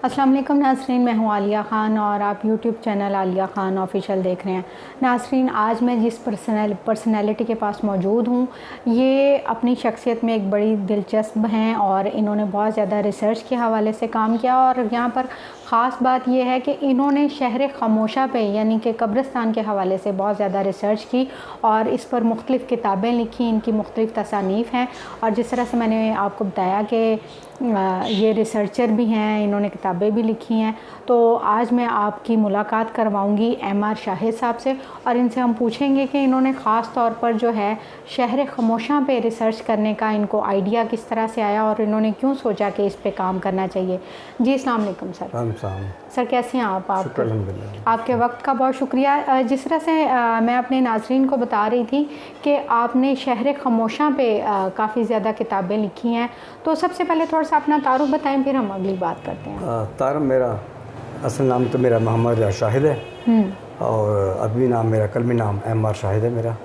अस्सलाम वालेकुम नाज़रीन, मैं हूँ आलिया ख़ान और आप YouTube channel Alia Khan official देख रहे हैं। नाज़रीन, आज मैं जिस पर्सनैलिटी के पास मौजूद हूँ, ये अपनी शख्सियत में एक बड़ी दिलचस्प हैं और इन्होंने बहुत ज़्यादा रिसर्च के हवाले से काम किया। और यहाँ पर ख़ास बात यह है कि इन्होंने शहर खामोशा पे यानी कि कब्रिस्तान के हवाले से बहुत ज़्यादा रिसर्च की और इस पर मुख्तलिफ़ किताबें लिखी, इनकी मुख्तलिफ़ तसानीफ़ हैं। और जिस तरह से मैंने आपको बताया कि ये रिसर्चर भी हैं, इन्होंने किताबें भी लिखी हैं, तो आज मैं आपकी मुलाकात करवाऊंगी एम.आर. शाहिद साहब से और इनसे हम पूछेंगे कि इन्होंने ख़ास तौर पर जो है शहर खामोशा पे रिसर्च करने का इनको आइडिया किस तरह से आया और इन्होंने क्यों सोचा कि इस पे काम करना चाहिए। जी अस्सलाम वालेकुम सर। सर कैसे हैं आप? आपके वक्त का बहुत शुक्रिया। जिस तरह से मैं अपने नाज़रीन को बता रही थी कि आपने शहर खामोशा पे काफ़ी ज़्यादा किताबें लिखी हैं, तो सबसे पहले थोड़ा सा अपना तारुफ बताएं, फिर हम अगली बात करते हैं। तारुफ मेरा असल नाम तो मेरा मोहम्मद शाहिद है और अभी नाम मेरा कलमी नाम एम.आर. शाहिद है। मेरा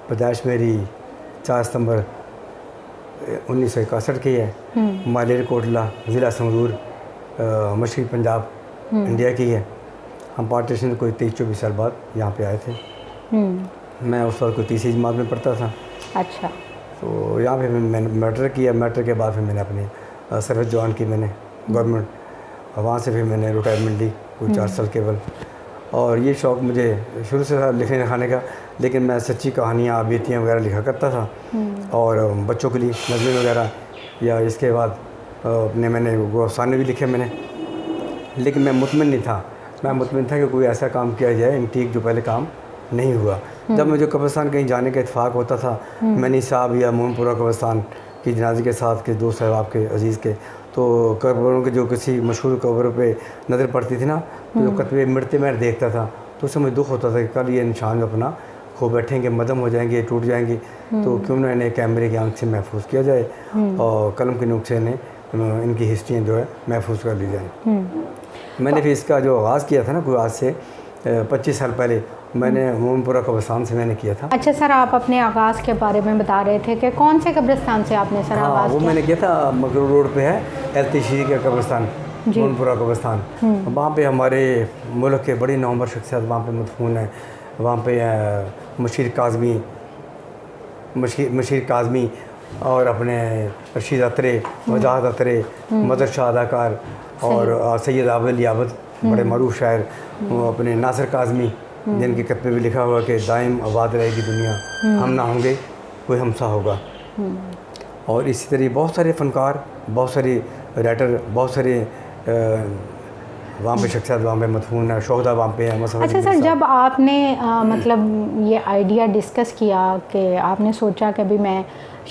पैदाइश मेरी 4 सितंबर 1961 की है। मालेर कोटला ज़िला संगरूर मशरक़ी पंजाब इंडिया की है। हम पार्टीशन कोई 23-24 साल बाद यहाँ पे आए थे। मैं उस वक्त कोई तीसरी जमात में पढ़ता था। अच्छा। तो यहाँ पे मैंने मैट्रिक किया। मैट्रिक के बाद फिर मैंने अपनी सर्विस ज्वाइन की मैंने गवर्नमेंट, वहाँ से फिर मैंने रिटायरमेंट ली कोई 4 साल केवल। और ये शौक़ मुझे शुरू से था लिखने लिखाने का, लेकिन मैं सच्ची कहानियाँ बेतियाँ वगैरह लिखा करता था और बच्चों के लिए नज़में वगैरह, या इसके बाद अपने मैंने वो अफसाने भी लिखे मैंने। लेकिन मैं मुतमिन नहीं था। मैं मुतमिन था कि कोई ऐसा काम किया जाए एंटीक जो पहले काम नहीं हुआ। जब मुझे कब्रिस्तान कहीं जाने का इत्तेफाक होता था, मैनी साहब या मोहनपुरा कब्रिस्तान की जनाजे के साथ के दोस्त साहब आपके अज़ीज़ के, तो कब्रों के जो किसी मशहूर कब्रों पे नज़र पड़ती थी ना, तो जो कतवे मिटते मैं देखता था, तो उससे मुझे दुख होता था कि कल ये निशान अपना खो बैठेंगे, मदम हो जाएंगे, टूट जाएंगे, तो क्यों ना इन्हें कैमरे की आंख से महफूज किया जाए और कलम के नुक से इन्हें इनकी हिस्ट्रियाँ जो है महफूज कर ली जाए। मैंने फिर इसका जो आगाज़ किया था ना, कोई आज से 25 साल पहले मैंने मोहनपुरा कब्रिस्तान से मैंने किया था। अच्छा सर, आप अपने आगाज़ के बारे में बता रहे थे कि कौन से कब्रिस्तान से आपने सर आगाज़ वो किया? मैंने किया था मकरूर रोड पे है एलतीशी का कब्रिस्तान, मोहनपुरा कब्रिस्तान। वहाँ पे हमारे मुल्क के बड़ी नौमर शख्सियत वहाँ पे मदफून है। वहाँ पे मशीर काज़मी और अपने रशीद अतरे, वजाहत अतरे, मदर शाह अदाकार और सैयद आबिद याबद बड़े मरूफ शायर, वो अपने नासिर काज़मी जिनके खत में भी लिखा हुआ कि दाइम आबाद रहेगी दुनिया, हम ना होंगे कोई हमसा होगा। और इसी तरह बहुत सारे फ़नकार, बहुत सारे राइटर, बहुत सारे वहाँ पे शख्सियत वहाँ पे मदफून है, शोहदा वहाँ पे है। अच्छा सर, जब आपने मतलब ये आइडिया डिस्कस किया कि आपने सोचा कि अभी मैं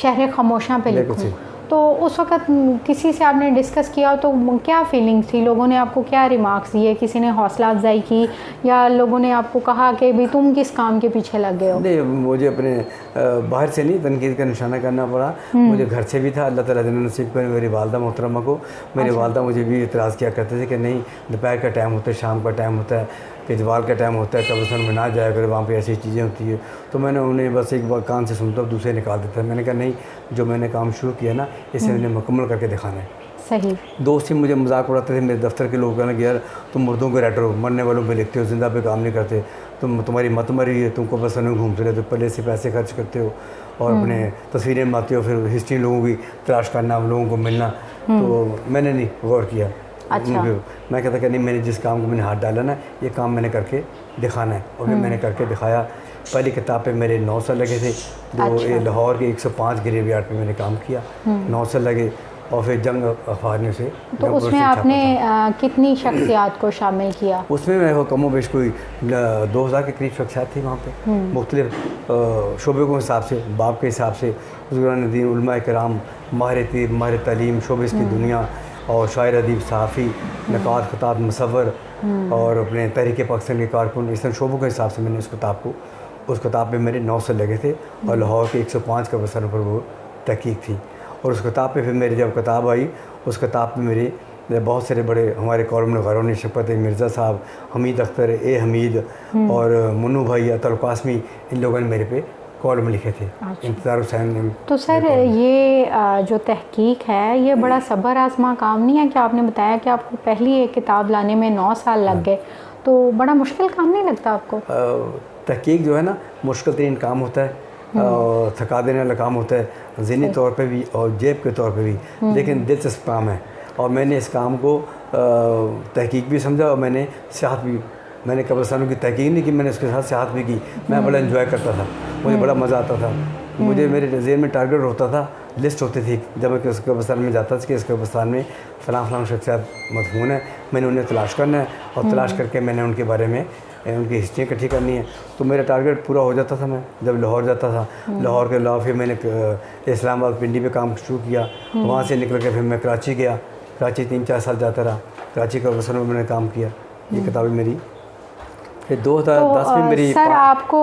शहर खामोशा पे लिखूँ, तो उस वक़्त किसी से आपने डिस्कस किया तो क्या फीलिंग्स थी? लोगों ने आपको क्या रिमार्क्स दिए? किसी ने हौसला अफजाई की या लोगों ने आपको कहा कि भी तुम किस काम के पीछे लग गए हो? नहीं, मुझे अपने बाहर से नहीं तनकीद का निशाना करना पड़ा, मुझे घर से भी था। अल्लाह ताला ने नसीब कर मेरी वालदा मोहतरमा को, मेरी वालदा मुझे भी इतराज़ किया करते थे कि नहीं, दोपहर का टाइम होता है, शाम का टाइम होता है, इतवार का टाइम होता है, कब्रिस्तान में ना जाया करो, वहाँ पे ऐसी चीज़ें होती है। तो मैंने उन्हें बस एक बार कान से सुनता हूँ, दूसरे निकाल देता है। मैंने कहा नहीं, जो मैंने काम शुरू किया ना, इसे मैंने मुकम्मल करके दिखाना है। सही। दोस्त ही मुझे मजाक उड़ाते थे, मेरे दफ्तर के लोग कहने कि यार तुम मुर्दों के राइटर हो, मरने वालों पे लिखते हो, जिंदा पे काम नहीं करते, तुम्हारी मत मरी है, तुमको बस नहीं घूमते रहते, पहले से पैसे खर्च करते हो और अपने तस्वीरें बनाते हो, फिर हिस्ट्री लोगों की तलाश करना, लोगों को मिलना। तो मैंने नहीं गौर किया। अच्छा। मैं कहता कि नहीं, मैंने जिस काम को मैंने हाथ डाला ना, ये काम मैंने करके दिखाना है, और मैंने करके दिखाया। पहली किताब पे मेरे 9 साल लगे थे। जो लाहौर के 105 ग्रेवयार्ड पे मैंने काम किया, 9 साल लगे। और फिर जंग अखबार से तो उसमें आपने कितनी शख्सियात को शामिल किया? उसमें मैं कमो बेश कोई 2000 के करीब शख्सियात थी वहाँ पे, मुख्तलिफ शोबे के हिसाब से, बाप के हिसाब से, बुज़ुर्गान दीन, उलमा कराम, माहिर तीब, माहिर तालीम, शोबे की दुनिया और शायर, अदीब, सहाफ़ी, नक़ाद, ख़ताब, मुसव्वर और अपने तहरीक पाकिस्तान के कारकुन, इस शोबों के हिसाब से मैंने उस किताब पे मेरे 9 साल लगे थे। और लाहौर के 105 कब्रिस्तानों पर वो तहकीक थी। और उस किताब पे फिर मेरी जब किताब आई, उस किताब पे मेरे बहुत सारे बड़े हमारे कॉलम नगारों ने, शफ़क़त मिर्ज़ा साहब, हमीद अख्तर, ए हमीद और मुन्नू भाई, अतुल कासमी, इन लोगों ने मेरे पे कॉलम लिखे थे। अच्छा। इंतज़ार हुसैन। तो सर ये जो तहकीक है ये बड़ा सब्र आज़मा काम नहीं है कि आपने बताया कि आपको पहली एक किताब लाने में 9 साल लग गए, तो बड़ा मुश्किल काम नहीं लगता आपको? तहकीक जो है ना मुश्किल तरीन काम होता है और थका देने वाला काम होता है, ज़हनी तौर पे भी और जेब के तौर पे भी, लेकिन दिलचस्प काम है। और मैंने इस काम को तहकीक भी समझा और मैंने सियाहत भी, मैंने कब्रिस्तानों की तहकीक नहीं की, मैंने उसके साथ सियाहत भी की। मैं बड़ा एंजॉय करता था, मुझे बड़ा मज़ा आता था। मुझे मेरे ज़हन में टारगेट होता था, लिस्ट होती थी जब मैं किस कब्रिस्तान में जाता था कि इस कब्रिस्तान में फ़लाँ शख्सियात मदफून है, मैंने उन्हें तलाश करना है और तलाश करके मैंने उनके बारे में उनकी हिस्ट्री इकट्ठी करनी है। तो मेरा टारगेट पूरा हो जाता था। मैं जब लाहौर जाता था, लाहौर के अलावा फिर मैंने इस्लामाबाद पिंडी पे काम शुरू किया, वहाँ से निकल के फिर मैं कराची गया। कराची 3-4 साल जाता रहा, कराची का कब्रिस्तान में मैंने काम किया। ये किताबें मेरी फिर 2010 में मेरी। सर आपको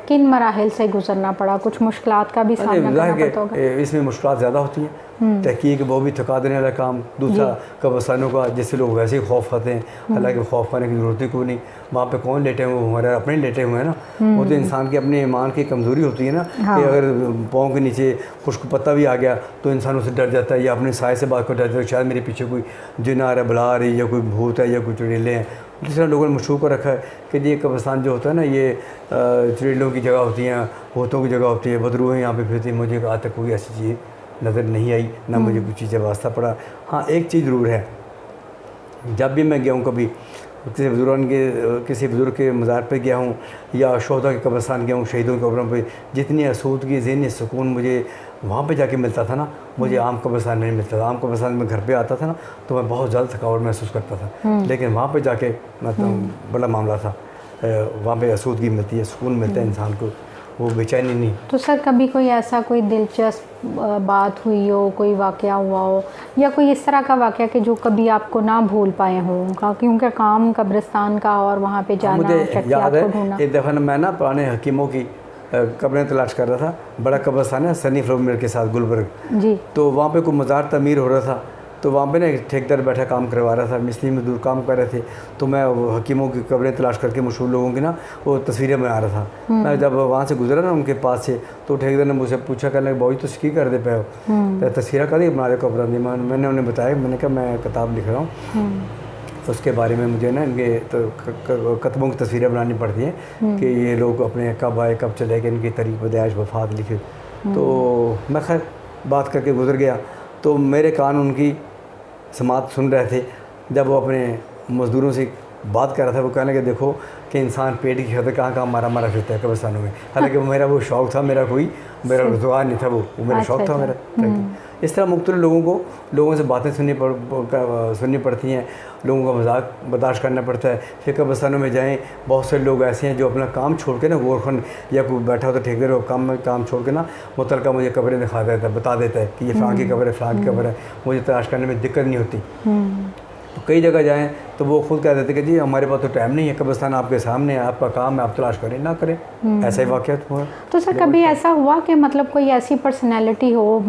किन मराहिल से गुजरना पड़ा? कुछ मुश्किलात का भी सामना करना पड़ता होगा? इसमें मुश्किलात ज़्यादा होती हैं। तहकीक वो भी थका देने वाला काम। दूसरा कब्रिस्तानों का, जिससे लोग वैसे ही खौफ खाते हैं, हालांकि खौफ खाने की ज़रूरत ही कोई नहीं। वहाँ पे कौन लेटे हुए, हमारे अपने लेटे हुए हैं ना। वो तो इंसान की अपने ईमान की कमज़ोरी होती है ना। कि अगर पाँव के नीचे खुश्क पत्ता भी आ गया तो इंसान उससे डर जाता है, या अपने साय से बात कर डर जाता है, शायद मेरे पीछे कोई जिन आ रहा है, बला आ रही है, या कोई भूत है, या कोई चुड़ैलें हैं। जिस तरह लोगों ने मशहूर कर रखा है कि ये कब्रिस्तान जो होता है ना, ये चुड़ैलों की जगह होती हैं, भूतों की जगह होती है, बदरूहें यहाँ पे फिरती। मुझे आज तक कोई ऐसी चीज़ नज़र नहीं आई, ना मुझे कुछ चीज़ें वास्ता पड़ा। हाँ, एक चीज़ ज़रूर है, जब भी मैं गया हूँ कभी किसी बुज़ुर्ग के मज़ार पे गया हूँ या शोहदा के कब्रिस्तान गया हूँ, शहीदों की कब्रों पे, जितनी आसूदगी, ज़हनी सुकून मुझे वहाँ पे जाके मिलता था ना, मुझे आम कब्रिस्तान में नहीं मिलता था। आम कब्रिस्तान में घर पे आता था ना तो मैं बहुत ज़्यादा थकावट महसूस करता था, लेकिन वहाँ पे जाके मतलब बड़ा मामला था। वहाँ पे आसूदगी मिलती है, सुकून मिलता है इंसान को, वो बेचैनी नहीं। तो सर कभी कोई ऐसा कोई दिलचस्प बात हुई हो, कोई वाक़या हुआ हो, या कोई इस तरह का वाक़या कि जो कभी आपको ना भूल पाए हों, क्योंकि काम कब्रिस्तान का और वहाँ पे जाना, मुझे याद है ढूंढना। एक दफ़ा मैं ना पुराने हकीमों की कब्रें तलाश कर रहा था। बड़ा कब्रिस्तान है सनी फ्लोर मिल के साथ, गुलबर्ग जी। तो वहाँ पे कोई मज़ार तमीर हो रहा था, तो वहाँ पे ना एक ठेकेदार बैठा काम करवा रहा था, मिस्त्री मजदूर काम कर रहे थे। तो मैं वो हकीमों की कब्रें तलाश करके मशहूर लोगों की ना वो तस्वीरें बना रहा था। मैं जब वहाँ से गुजरा ना उनके पास से, तो ठेकेदार ने मुझसे पूछा, कहने भाई तो की कर दे पे हो, तो तस्वीरें कर दी बना रहे कब्र। मैंने उन्हें बताया, मैंने कहा मैं किताब लिख रहा हूँ, उसके बारे में मुझे ना इनके तो कतबों की तस्वीरें बनानी पड़ती हैं कि ये लोग अपने कब आए कब चले गए, इनकी तारीख पैदाइश वफ़ात लिखे। तो मैं खैर बात करके गुजर गया, तो मेरे कान उनकी समात सुन रहे थे। जब वो अपने मज़दूरों से बात कर रहा था, वो कहने के देखो कि इंसान पेट की खातिर कहाँ कहाँ मारा मारा फिरता है कब्रिस्तानों में। हालांकि मेरा वो शौक़ था, मेरा रुज़गार नहीं था, वो मेरा शौक़ था मेरा। इस तरह मुख्तलिफ लोगों से बातें सुननी पड़ती हैं, लोगों का मजाक बर्दाश्त करना पड़ता है। फिर कब्रिस्तानों में जाएँ, बहुत से लोग ऐसे हैं जो अपना काम छोड़ के ना, गोरखन या कोई बैठा होता ठेकेदार हो, काम छोड़ के ना मुतलका मुझे कब्रें दिखा देता है, बता देता है कि ये फ़लाँ की कब्र है, फ़लाँ की कब्र है। मुझे तलाश करने में दिक्कत नहीं होती। तो कई जगह जाएँ तो वो खुद कह देते कि जी हमारे पास तो टाइम नहीं है, कब्रिस्तान आपके सामने है, आपका काम है, आप तलाश करें ना करें। ऐसा ही वाक़यात हुआ। तो सर कभी ऐसा हुआ कि मतलब कोई ऐसी पर्सनैलिटी हो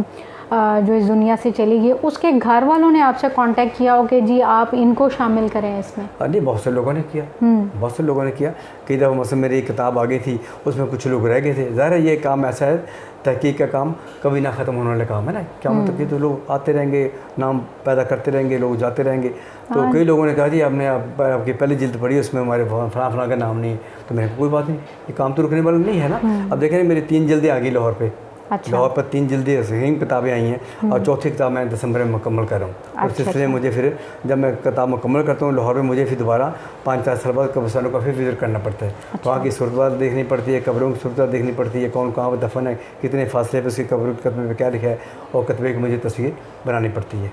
जो इस दुनिया से चली गई, उसके घर वालों ने आपसे कांटेक्ट किया हो कि जी आप इनको शामिल करें इसमें? नहीं, बहुत से लोगों ने किया, बहुत से लोगों ने किया। कई दफ़ा मतलब मेरी एक किताब आ गई थी, उसमें कुछ लोग रह गए थे। ज़ाहिर है ये काम ऐसा है, तहकीक का काम कभी ना ख़त्म होने वाला काम है ना। क्या मतलब कि तो लोग आते रहेंगे, नाम पैदा करते रहेंगे, लोग जाते रहेंगे। तो कई लोगों ने कहा जी आपने आपकी पहली जिल्द पढ़ी, उसमें हमारे फलां का नाम नहीं। तो मैंने कोई बात नहीं, ये काम तो रुकने वाला नहीं है ना। अब देखें मेरी 3 जिल्दें आ गई लाहौर पे। अच्छा। लाहौर पर 3 जिल्दी सही किताबें आई हैं और चौथी किताब मैं दिसंबर में मुकम्मल कर रहा हूँ। और सिलसिले मुझे फिर जब मैं किताब मुकम्मल करता हूँ लाहौर में, मुझे फिर दोबारा 5-4 साल बाद कब्रिस्तानों का फिर विज़िट करना पड़ता है। अच्छा। वहाँ की सूरत देखनी पड़ती है, कब्रों की सूरत देखनी पड़ती है, कौन कहाँ पर दफन है, कितने फासले पर उसकी कब्र के कतबे में क्या लिखा है, और कतबे की मुझे तस्वीर बनानी पड़ती है।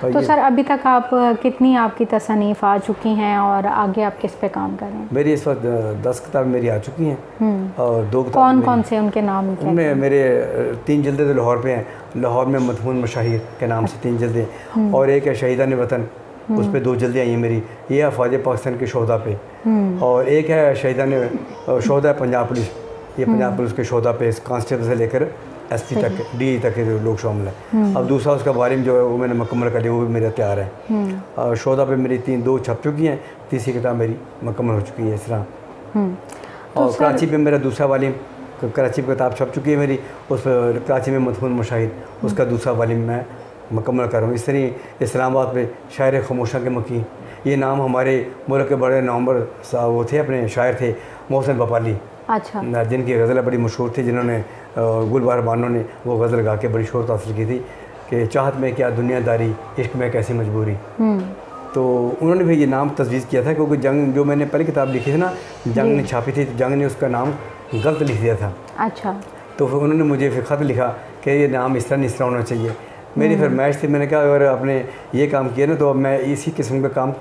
तो सर अभी तक आप कितनी आपकी तसनीफ़ आ चुकी हैं और आगे आप किस पे काम कर रहे हैं? मेरी इस वक्त 10 किताबें मेरी आ चुकी हैं और 2 किताब कौन से उनके नाम? उनमें मेरे 3 जिल्दें तो लाहौर पे हैं। लाहौर में मदफून मशाहिर के नाम से 3 जिल्दें, और एक है शहीदान वतन, उस पर 2 जिल्दें आई हैं मेरी। ये है फ़ौज पाकिस्तान के शोहदा पे, और एक है शहीदान शोहदा पंजाब पुलिस, ये पंजाब पुलिस के शोहदा पे कांस्टेबल से लेकर SP तक, DE तक के लोग शामिल हैं। अब दूसरा उसका बारे में जो है वो मैंने मुकम्मल कर लिया, वो भी मेरा तैयार है। शोहदा पे मेरी 2 छप चुकी हैं, तीसरी किताब मेरी मुकम्मल हो चुकी है इस तरह। और कराची पे मेरा दूसरा वाली कराची में किताब छप चुकी है मेरी, उस पर कराची में मदफून मुशाहिद, उसका दूसरा वालिम मैं मुकम्मल कर रहा हूँ। इस तरह इस्लामाबाद पे शायर खामोशा के मकीन, ये नाम हमारे मुल्क के बड़े नवंबर साहब वो थे, अपने शायर थे मोहसिन बपाली, अच्छा, जिनकी गज़लें बड़ी मशहूर थी, जिन्होंने गुलबार बानो ने वो गज़ल गा के बड़ी शोहरत हासिल की थी कि चाहत में क्या दुनियादारी, इश्क में कैसी मजबूरी। तो उन्होंने भी ये नाम तजवीज़ किया था, क्योंकि जंग जो मैंने पहले किताब लिखी थी ना, जंग ने छापी थी, तो जंग ने उसका नाम गलत लिख दिया था। अच्छा, तो फिर उन्होंने मुझे फिर ख़त लिखा कि ये नाम इस तरह नहीं, इस तरह होना चाहिए। मेरी फिर मैच थी, मैंने कहा अगर आपने ये काम किया ना, तो अब मैं इसी किस्म का काम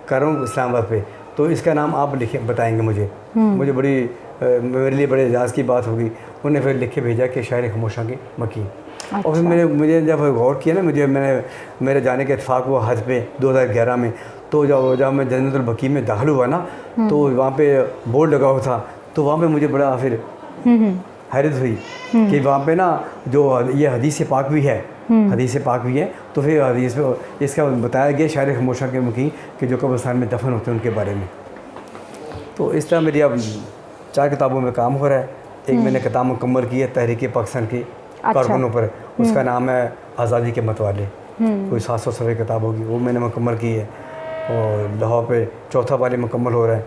कर रहा हूँ इस्लामाबाद पे, तो इसका नाम आप लिखे बताएंगे मुझे। मुझे बड़ी मेरे लिए बड़े एजाज़ की बात होगी। उन्होंने फिर लिख के भेजा कि शायर खामोशा की मकीन। अच्छा। और फिर मुझे जब गौर किया ना, मेरे जाने का इत्तेफाक हुआ हज पे 2011 में, तो जब मैं जन्नतुल बकी में दाखिल हुआ ना, तो वहाँ पे बोर्ड लगा हुआ था, तो वहाँ पे मुझे बड़ा फिर हैरत हुई कि वहाँ पे ना जो ये हदीस पाक भी है, हदीस पाक भी है, तो फिर हदीस में इसका बताया गया शायर खामोशा के मकीन कि जो कब्रिस्तान में दफन होते हैं उनके बारे में। तो इस तरह मेरी अब 4 किताबों में काम हो रहा है। एक मैंने किताब मुकम्मल की है तहरीक पाकिस्तान की कारकुनों पर, उसका नाम है आज़ादी के मतवाले, कोई 700 सफ़े किताब होगी, वो मैंने मुकम्मल की है। और लाहौर पे चौथा वाले मुकम्मल हो रहा है,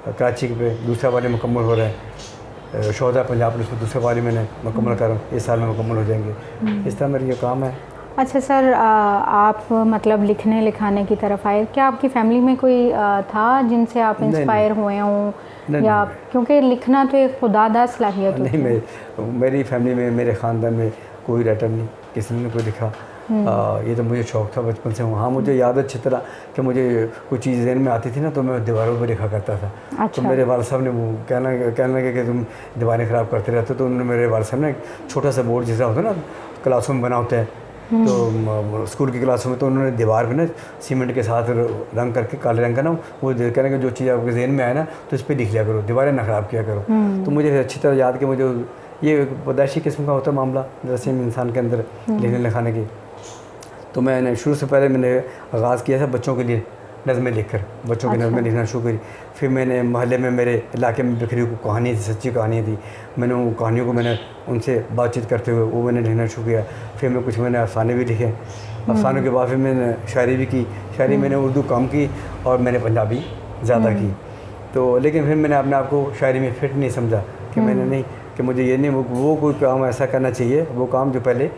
कराची पे दूसरा वाले मुकम्मल हो रहा है, शोहदा पंजाब पुलिस में दूसरे वाले मैंने मुकम्मल कर रहा हूँ, इस साल में मुकम्मल हो जाएंगे। इस तरह मेरा ये काम है। अच्छा सर, आप मतलब लिखने लिखाने की तरफ आए, क्या आपकी फैमिली में कोई था जिनसे आप इंस्पायर हुए हों, या क्योंकि लिखना तो एक खुदादा सलाहियत होती है? नहीं, मेरी फैमिली में, मेरे ख़ानदान में कोई राइटर नहीं, किसी ने कोई लिखा। ये तो मुझे शौक़ था बचपन से। हाँ, मुझे याद है अच्छी तरह कि मुझे कोई चीज़ ज़हन में आती थी ना, तो मैं दीवारों पर लिखा करता था। अच्छा। तो मेरे वालिद साहब ने वो कहने लगे कि तुम दीवारें ख़राब करते रहते हो, तो उन्होंने मेरे वालिद साहब ने एक छोटा सा बोर्ड जिस तरह होता है ना क्लासों में बना होता है, तो स्कूल की क्लासों में, तो उन्होंने दीवार पे ना सीमेंट के साथ रंग करके, काले रंग का ना, वो कहने का जो चीज़ आपके जहन में आए ना, तो इस पर लिख लिया करो, दीवारें ना ख़राब किया करो। तो मुझे अच्छी तरह याद कि मुझे ये पैदाइशी किस्म का होता है मामला जैसे इंसान के अंदर लिखने लिखाने की। तो मैंने शुरू से पहले मैंने आगाज़ किया था बच्चों के लिए नज़में लिखकर, बच्चों की नज़में लिखना शुरू करी। फिर मैंने मोहल्ले में, मेरे इलाके में बिखरी हुई कहानी थी, सच्ची कहानियाँ थी, मैंने उन कहानियों को मैंने उनसे बातचीत करते हुए वो मैंने लिखना शुरू किया। फिर मैं कुछ मैंने अफसाने भी लिखे, अफसानों के बाद फिर मैंने शायरी भी की। शायरी मैंने उर्दू कम की और मैंने पंजाबी ज़्यादा की। तो लेकिन फिर मैंने अपने आप को शायरी में फिट नहीं समझा कि मैंने नहीं, कि मुझे ये नहीं, वो कोई काम ऐसा करना चाहिए, वो काम जो पहले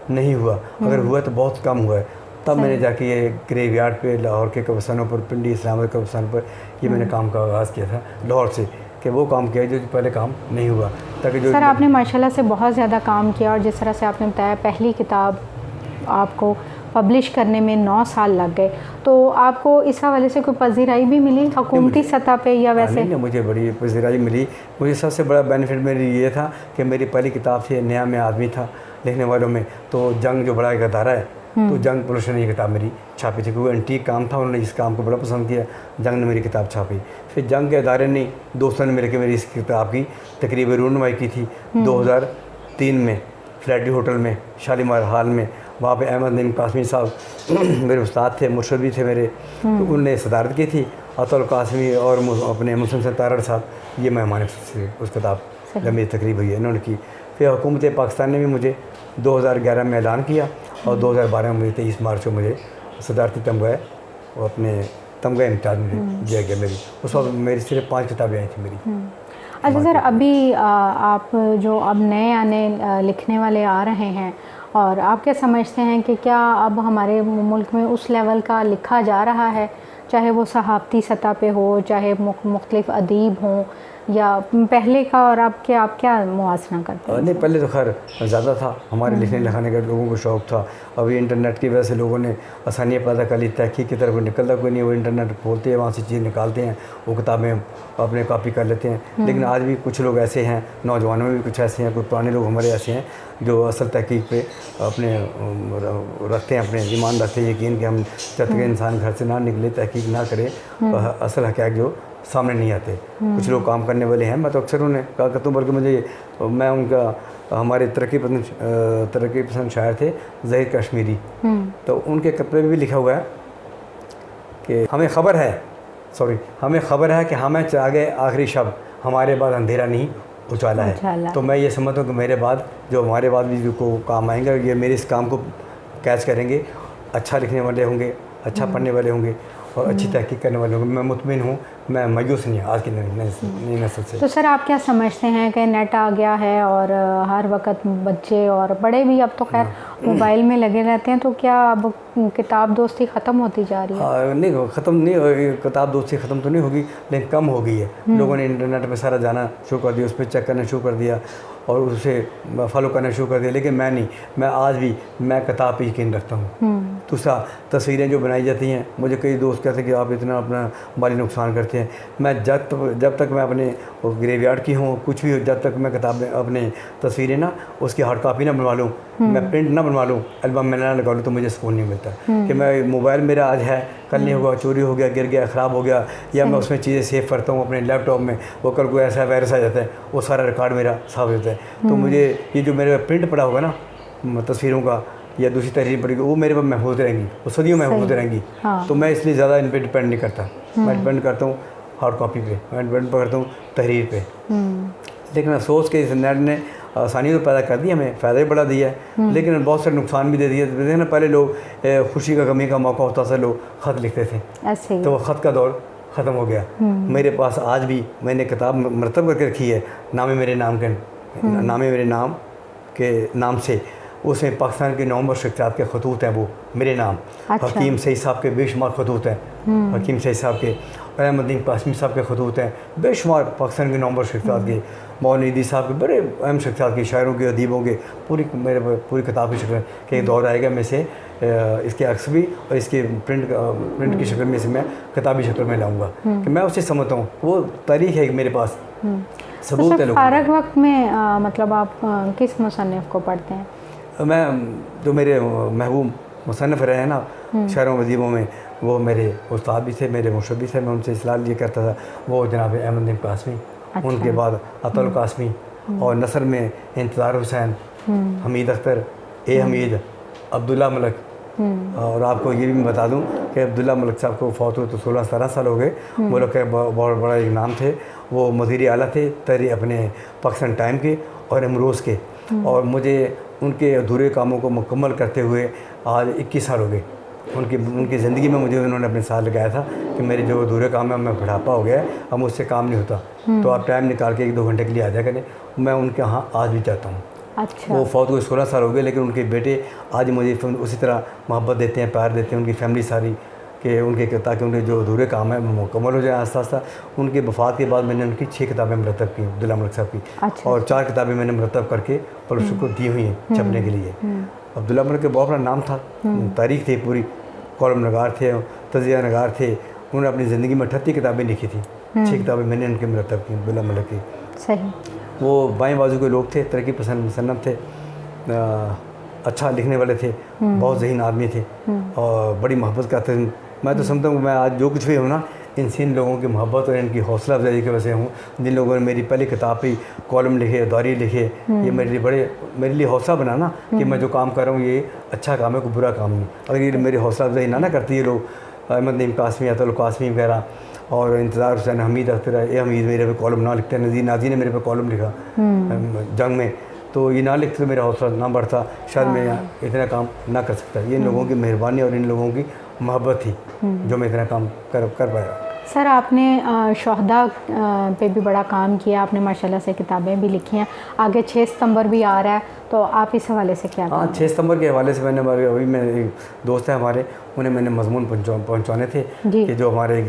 नहीं हुआ, अगर हुआ तो बहुत कम हुआ है। तब मैंने जाके ये ग्रेवयार्ड पे, लाहौर के कब्रिस्तानों पर, पिंडी इस्लामाबाद कब्रिस्तान पर ये मैंने काम का आगाज़ किया था लाहौर से, कि वो काम किया जो पहले काम नहीं हुआ, ताकि जो सर आपने माशाल्लाह से बहुत ज़्यादा काम किया, और जिस तरह से आपने बताया पहली किताब आपको पब्लिश करने में 9 साल लग गए, तो आपको इस हवाले से कोई पजीराई भी मिली हुकूमती सतह पे या वैसे? नहीं, मुझे बड़ी पजीराई मिली। मुझे सबसे बड़ा बेनिफिट मेरी ये था कि मेरी पहली किताब थी, नया मैं आदमी था लिखने वालों में, तो जंग जो बड़ा एक अदारा है, तो जंग पुलिस ने ये किताब मेरी छापी थी, क्योंकि एंटीक काम था, उन्होंने इस काम को बड़ा पसंद किया, जंग ने मेरी किताब छापी। फिर जंग के अदारे ने, दोस्तों ने मेरे इस किताब की तकरीबन रूनुमाई की थी 2003 में फ्लैटी होटल में, शालीमार हाल में। वहाँ पे अहमद नईम कासमी साहब मेरे उस्ताद थे, मुर्शद भी थे मेरे, तो उनने सदारत की थी। अतुल कासमी और अपने मुस्लिम सतारड़ साहब, ये मेहमान से उस किताब लंबी तकरीब हुई है इन्होंने की। फिर हुकूमत पाकिस्तान ने भी मुझे 2011 में ऐलान किया, और 2012 में 23 मार्च को मुझे सदारती तमगा और अपने तमगा इम्तियाज़ में दिया गया। मेरी उस वक्त मेरी सिर्फ 5 किताबें आई थी मेरी। अच्छा सर, अभी आप जो अब नए आने लिखने वाले आ रहे हैं, और आप क्या समझते हैं कि क्या अब हमारे मुल्क में उस लेवल का लिखा जा रहा है, चाहे वो सहाफ़ती सतह पे हो, चाहे मुख्तलिफ़ अदीब हों, या पहले का और अब के आप क्या मुआसना करते हैं? नहीं, पहले तो खैर ज़्यादा था, हमारे लिखने लिखाने का लोगों को शौक़ था। अभी इंटरनेट की वजह से लोगों ने आसानियाँ पैदा कर ली, तहक़ीक़ की तरफ निकलता कोई नहीं, वो इंटरनेट खोलते हैं, वहाँ से चीज़ निकालते हैं, वो किताबें अपने कॉपी कर लेते हैं। लेकिन आज भी कुछ लोग ऐसे हैं, नौजवानों में भी कुछ ऐसे हैं, कुछ पुराने लोग हमारे ऐसे हैं जो असल तहक़ीक़ पे अपने रखते हैं, अपने ईमान रखते हैं, यकीन कि हम जब तक इंसान घर से ना निकले, तहक़ीक़ ना करे, असल हक़ाइक़ जो सामने नहीं आते। कुछ लोग काम करने वाले हैं, मैं तो अक्सर उन्हें कहा करता हूँ, बल्कि मैं उनका हमारे तरक्की पसंद शायर थे ज़हीर कश्मीरी, तो उनके कपड़े में भी लिखा हुआ है कि हमें खबर है कि हमें चाह गए आखिरी शब, हमारे बाद अंधेरा नहीं उजाला है। तो मैं ये समझता हूँ कि मेरे बाद जो हमारे बाद भी जो को काम आएंगे, ये मेरे इस काम को कैच करेंगे, अच्छा लिखने वाले होंगे, अच्छा पढ़ने वाले होंगे और अच्छी तहकीक करने वाले होंगे। मैं मुतमिन हूँ, मैं मायूस नहीं आज की नई नस्ल से। तो सर आप क्या समझते हैं कि नेट आ गया है और हर वक्त बच्चे और बड़े भी अब तो खैर मोबाइल में लगे रहते हैं, तो क्या अब किताब दोस्ती ख़त्म होती जा रही है? नहीं, ख़त्म नहीं होगी किताब दोस्ती, ख़त्म तो नहीं होगी लेकिन कम हो गई है। लोगों ने इंटरनेट पे सारा जाना शुरू कर दिया, उस पर चेक करना शुरू कर दिया और उसे फॉलो करना शुरू कर दिया। लेकिन मैं नहीं, मैं आज भी मैं किताब पे यकीन रखता हूँ। दूसरा, तस्वीरें जो बनाई जाती हैं, मुझे कई दोस्त कहते हैं कि आप इतना अपना माली नुकसान करते हैं। मैं जब तक मैं अपने ग्रेवयार्ड की हूँ, कुछ भी हो, जब तक मैं किताबें अपने तस्वीरें ना उसकी हार्ड कापी ना बनवा लूँ, मैं प्रिंट ना बनवा लूँ, एल्बम में ना लगा लूँ, तो मुझे सुकून नहीं मिलता। कि मैं मोबाइल मेरा आज है, कल नहीं होगा, चोरी हो गया, गिर गया, ख़राब हो गया, या मैं उसमें चीज़ें सेव करता हूँ अपने लैपटॉप में, वो कल को ऐसा वायरस आ जाता है, वो सारा रिकॉर्ड मेरा साफ होता है। तो मुझे ये जो मेरा प्रिंट पड़ा होगा ना तस्वीरों का या दूसरी तहरीर पड़ेगी, वो मेरे पास महफूज रहेंगी, वो सदियों महफूज रहेंगी। तो मैं इसलिए ज़्यादा इन पर डिपेंड नहीं करता। मैं डिपेंड करता हूँ हार्ड कॉपी पे, मैं डिपेंड करता हूँ तहरीर पे। लेकिन अफसोस के इस नेट ने आसानी तो पैदा कर दी, हमें फ़ायदा भी बढ़ा दिया है, लेकिन बहुत सारे नुकसान भी दे दिए। देखिए ना, पहले लोग खुशी का गमी का मौका होता था, लोग ख़त लिखते थे, तो वो ख़त का दौर ख़त्म हो गया। मेरे पास आज भी मैंने किताब मरतब करके रखी है, नामे मेरे नाम के नाम से, उसमें पाकिस्तान के नवंबर शख्सियात के खतूत हैं, वो मेरे नाम। हकीम सईद साहब के बेशुमार खतूत हैं, हकीम सईद साहब के, अहमदुद्दीन कासमी साहब के खतूत हैं, बेशुमार पाकिस्तान के नवंबर शख्सियात के, मौलवी साहब के, बड़े अहम शख्सियात के, शायरों के, अदीबों के, पूरी किताब की शक्ल के दौर आएगा में से इसके अक्स भी और इसके प्रिंट की शक्ल में से मैं किताबी शक्ल में लाऊंगा कि मैं उसे समझता हूँ। वो तारीख है मेरे पास, सबूत है। फ़ारग वक्त में मतलब आप किस मुसन्निफ़ को पढ़ते हैं? मैं जो मेरे महबूब मुसन्निफ़ रहे हैं ना शायरों अदीबों में, वो मेरे उस्ताद भी थे, मेरे मुर्शिद भी थे, मैं उनसे इस्लाह लिया करता था। वो जनाब अहमदुद्दीन कासमी, उनके बाद अतुल कासमी, और नसर में इंतज़ार हुसैन, हमीद अख्तर, हमीद, अब्दुल्ला मलिक। और आपको ये भी मैं बता दूं कि अब्दुल्ला मलिक साहब को फौत हुए तो 16-17 साल हो गए। वो लोग के बहुत बड़ा एक नाम थे, वो मदीर आला थे अपने पाकिस्तान टाइम के और अमरोज़ के। और मुझे उनके अधूरे कामों को मुकम्मल करते हुए आज 21 साल हो गए। उनकी ज़िंदगी में मुझे उन्होंने अपने साथ लगाया था कि मेरे जो अधूरे काम है, मैं बुढ़ापा हो गया है, अब मुझसे काम नहीं होता, तो आप टाइम निकाल के 1-2 घंटे के लिए आ जाया करें। मैं उनके यहाँ आज भी जाता हूँ। अच्छा। वो फौत हुए 16 साल हो गए, लेकिन उनके बेटे आज मुझे उसी तरह मोहब्बत देते हैं, प्यार देते हैं, उनकी फैमिली सारी कि उनके, ताकि उनके जो अधूरे काम है मुकम्मल हो जाए आस्ता आस्ता। उनके वफ़ात के बाद मैंने उनकी 6 किताबें मरतब की, अब्दुल्ला मलिक साहब की। अच्छा। और 4 किताबें मैंने मरतब करके पब्लिशर को दी हुई हैं छपने के लिए। अब्दुल्ला मलिक का बहुत बड़ा नाम था, तारीख थी पूरी, कॉलम नगार थे, तजिया नगार थे। उन्होंने अपनी ज़िंदगी में 38 किताबें लिखी थी, 6 किताबें मैंने उनके मरतब की, अब्दुल्ला मलिक की। सही। वो बाएं बाजू के लोग थे, तरक्की पसंद मुसन्निफ़ थे, अच्छा लिखने वाले थे, बहुत ज़हीन आदमी थे और बड़ी मोहब्बत करते थे। मैं तो समझता हूँ मैं आज जो कुछ भी हूँ ना, इन लोगों की मोहब्बत और इनकी हौसला अफजाई की वजह से हूँ। जिन लोगों ने मेरी पहली किताब पे कॉलम लिखे, दायरे लिखे, ये मेरे लिए हौसला बना ना कि मैं जो काम कर रहा हूँ ये अच्छा काम है, कोई बुरा काम नहीं। अगर ये मेरी हौसला अफजाई ना करती है लोग, अहमदुद्दीन कासमी, अतुल कासमी वगैरह, और इंतज़ार हुसैन, हमीद अख्तर, हमीद मेरे पे कॉलम ना लिखते, नाजी ने मेरे पे कॉलम लिखा जंग में, तो ये ना लिखते तो मेरा हौसला ना बढ़ता, शायद मैं इतना काम ना कर सकता। ये इन लोगों की मेहरबानी और इन लोगों की मोहब्बत थी जो मैं इतना काम कर पाया। सर आपने शहदा पे भी बड़ा काम किया, आपने माशाल्लाह से किताबें भी लिखी हैं, आगे 6 सितंबर भी आ रहा है, तो आप इस हवाले से क्या? हाँ, 6 सितंबर के हवाले से मैंने अभी मेरे एक दोस्त है हमारे, उन्हें मैंने मजमून पहुँचाने थे कि जो हमारे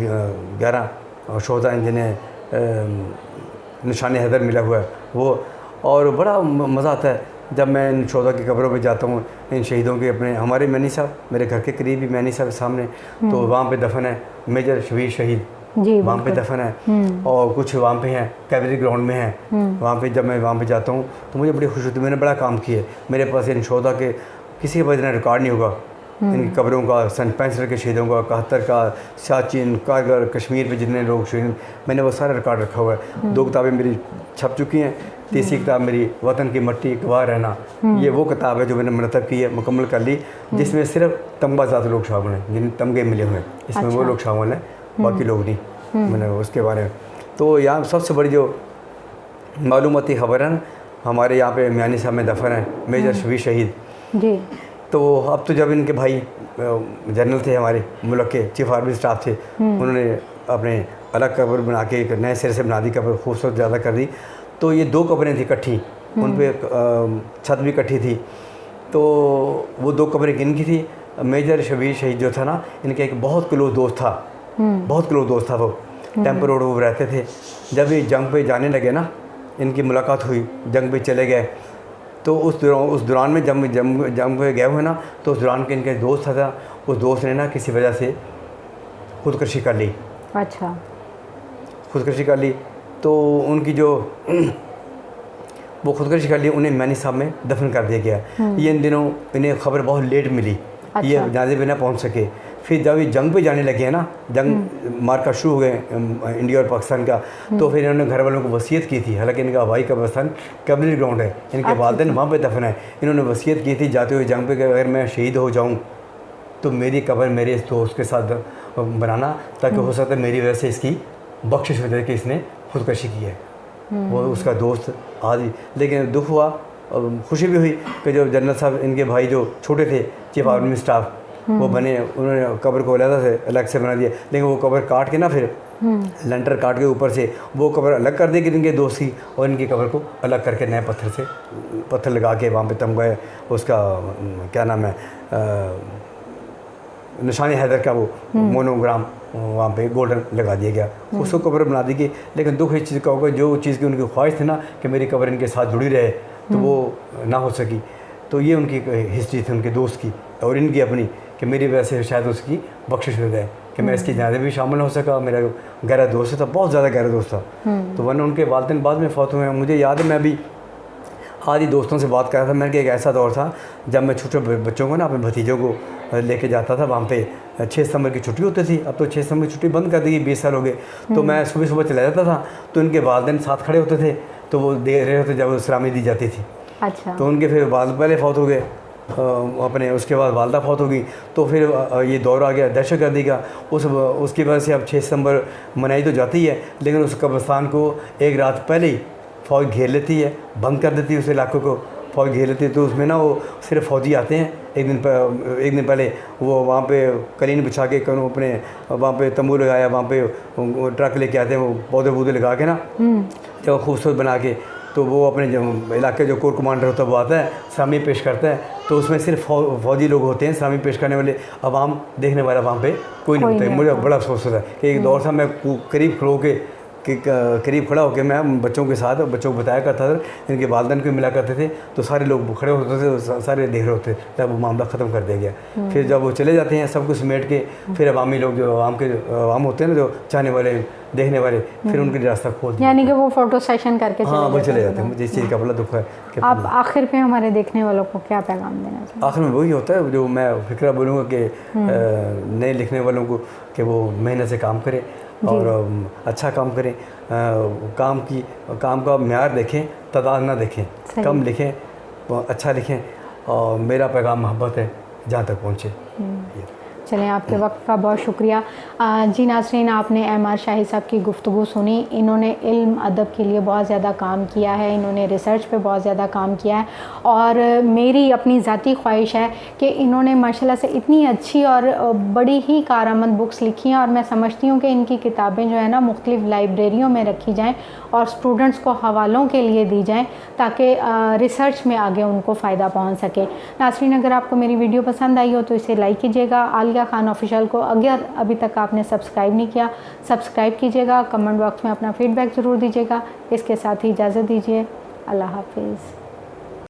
11 शहदा हैं जिन्हें निशान हैदर मिला हुआ है वो। और बड़ा मज़ा आता है जब मैं इन शहदा की कब्रों पे जाता हूँ, इन शहीदों के, अपने हमारे मैनी साहब, मेरे घर के करीब ही मैनी साहब सामने, तो वहाँ पे दफन है मेजर शबीर शहीद, वहाँ पे दफन है। और कुछ वहाँ पे हैं कैवरी ग्राउंड में हैं, वहाँ पे जब मैं वहाँ पे जाता हूँ तो मुझे बड़ी खुशी होती है। मैंने बड़ा काम किया है, मेरे पास इन शहदा के किसी के पास इतना रिकॉर्ड नहीं होगा, इन कब्रों का, सन 65 के शहीदों का, 71 का, सियाचिन, कारगिल, कश्मीर पे जितने लोग शहीद, मैंने वो सारा रिकॉर्ड रखा हुआ है। 2 किताबें मेरी छप चुकी हैं, तीसरी किताब मेरी वतन की मट्टी गवाह रहना, ये वो किताब है जो मैंने मरतब की है, मुकम्मल कर ली, जिसमें सिर्फ तमगाज़ात लोग शामिल हैं, जिन्हें तमगे मिले हुए हैं, इसमें वो लोग शामिल हैं, बाकी लोग नहीं। मैंने उसके बारे में तो यहाँ सबसे बड़ी जो मालूमाती ख़बरन हमारे यहाँ पे मियानी साहब में दफन है मेजर शबीर शहीद जी। तो अब तो जब इनके भाई जनरल थे, हमारे मुल्क के चीफ आर्मी स्टाफ थे, उन्होंने अपने अलग कब्र बना के एक नए सिरे से बना दी, कब्र खूबसूरत ज़्यादा कर दी। तो ये 2 कब्रें थी इकट्ठी, उन पर छत भी इकट्ठी थी। तो वो 2 कब्रें इनकी थी। मेजर शबीर शहीद जो था ना, इनका एक बहुत क्लोज दोस्त था, बहुत क्लोज दोस्त था वो। टेम्पल रोड वो रहते थे। जब ये जंग पे जाने लगे ना, इनकी मुलाकात हुई, जंग पे चले गए। तो उस दौरान में जंग पे गए हुए ना, तो उस दौरान के इनके दोस्त था, उस दोस्त ने ना किसी वजह से खुदकुशी कर ली। अच्छा। खुदकुशी कर ली तो उनकी जो वो खुदकुशी कर ली, उन्हें मियानी साहब में दफन कर दिया गया। ये इन दिनों इन्हें खबर बहुत लेट मिली। अच्छा। ये जनाजे पे ना पहुँच सके। फिर जब ये जंग पे जाने लगे हैं ना, जंग मार्का शुरू हो गए इंडिया और पाकिस्तान का, तो फिर इन्होंने घर वालों को वसीयत की थी। हालांकि इनका हवाई कब्रिस्तान कैवलरी ग्राउंड है, इनके वालिदैन वहाँ पे दफन है। इन्होंने वसीयत की थी जाते हुए जंग पे कि अगर मैं शहीद हो जाऊँ तो मेरी कब्र मेरे इस दोस्त के साथ बनाना, ताकि हो सकता है मेरी वजह से इसकी बख्शिश हो जाए कि इसने खुदकशी की है। वो उसका दोस्त आज, लेकिन दुख हुआ, खुशी भी हुई कि जो जनरल साहब इनके भाई जो छोटे थे चीफ आर्मी स्टाफ, वो बने, उन्होंने कब्र को अलग से बना दिया। लेकिन वो कब्र काट के ना, फिर लेंटर काट के ऊपर से वो कब्र अलग कर दी इनके दोस्त की, और इनकी कब्र को अलग करके नए पत्थर लगा के वहाँ पे तमगा उसका क्या नाम है, निशानी हैदर का वो मोनोग्राम वहाँ पे गोल्डन लगा दिया गया, उसको कब्र बना दी गई। लेकिन दुख इस चीज़ का होगा, जो चीज़ की उनकी ख्वाहिश थी ना कि मेरी कब्र इनके साथ जुड़ी रहे, तो वो ना हो सकी। तो ये उनकी हिस्ट्री थी उनके दोस्त की और इनकी अपनी, कि मेरी वजह से शायद उसकी बख्शिश हो जाए, कि मैं इसकी जनाजे भी शामिल हो सका। मेरा गहरा दोस्त था, बहुत ज़्यादा गहरा दोस्त था। तो वरना उनके वालिदैन बाद में फौत हुए हैं। मुझे याद है, मैं अभी आज ही दोस्तों से बात कर रहा था। मैंने कहा एक ऐसा दौर था जब मैं छोटे बच्चों को ना, अपने भतीजों को लेके जाता था वहाँ पे। 6 सितंबर की छुट्टी होती थी, अब तो 6 सितंबर की छुट्टी बंद कर दी गई, 20 साल हो गए। तो मैं सुबह चला जाता था, तो इनके वालिदैन साथ खड़े होते थे, तो वो दे रहे होते जब सलामी दी जाती थी। अच्छा। तो उनके फिर पहले फौत हो गए अपने, उसके बाद वालदा फौत हो गई। तो फिर ये दौर आ गया दहशतगर्दी का। उसकी वजह से अब 6 सितंबर मनाई तो जाती है, लेकिन उस कब्रिस्तान को एक रात पहले ही फ़ौज घेर लेती है, बंद कर देती है उस इलाके को, फ़ौज घेर लेती है। तो उसमें ना वो सिर्फ फ़ौजी आते हैं, एक दिन पहले वो वहाँ पे कलीन बिछा के अपने वहाँ पे तंबू लगाया, वहाँ पे ट्रक लेके आते हैं, वो पौधे लगा के ना, जब खूबसूरत बना के, तो वो अपने जो इलाके जो कोर कमांडर होता है वो आता है, सलामी पेश करता है। तो उसमें सिर्फ फ़ौजी लोग होते हैं सलामी पेश करने वाले, आवाम देखने वाला वहाँ पे कोई नहीं होता है। मुझे बड़ा अफसोस होता है कि एक दौर था मैं करीब खड़ा होकर मैं बच्चों के साथ, बच्चों को बताया करता था, इनके वालिदैन को मिला करते थे, तो सारे लोग खड़े होते थे, सारे देख रहे होते, तब वो मामला ख़त्म कर दिया गया। फिर जब वो चले जाते हैं सब कुछ समेट के, फिर अवामी लोग जो आवाम होते हैं ना, जो चाहने वाले, देखने वाले, फिर उनके रास्ता खोल दिया, यानी कि वो फ़ोटो सेशन करके हाँ वो चले जाते हैं। मुझे इस चीज़ का बड़ा दुख है कि आप आखिर पे हमारे देखने वालों को क्या पैगाम देना चाहिए? आखिर में वही होता है जो मैं फिक्रा बोलूँगा कि नए लिखने वालों को, कि वो मेहनत से काम करें और अच्छा काम करें। काम का म्यार देखें, तादाद ना देखें, कम लिखें, अच्छा लिखें। और मेरा पैगाम मोहब्बत है, जहाँ तक पहुँचे। चलें, आपके वक्त का बहुत शुक्रिया। जी नाज़रीन, आपने एम.आर. शाही साहब की गुफ्तगू सुनी। इन्होंने इल्म अदब के लिए बहुत ज़्यादा काम किया है, इन्होंने रिसर्च पे बहुत ज़्यादा काम किया है, और मेरी अपनी ज़ाती ख्वाहिश है कि इन्होंने माशाल्लाह से इतनी अच्छी और बड़ी ही कारआमद बुक्स लिखी हैं। और मैं समझती हूँ कि इनकी किताबें जो है ना मुख्तलिफ़ लाइब्रेरियों में रखी जाएँ और स्टूडेंट्स को हवालों के लिए दी जाएँ, ताकि रिसर्च में आगे उनको फ़ायदा पहुँच सके। नाज़रीन, अगर आपको मेरी वीडियो पसंद आई हो तो इसे लाइक कीजिएगा। आलिया खान ऑफिशियल को अगर अभी तक आपने सब्सक्राइब नहीं किया, सब्सक्राइब कीजिएगा। कमेंट बॉक्स में अपना फीडबैक ज़रूर दीजिएगा। इसके साथ ही इजाज़त दीजिए। अल्लाह हाफिज़।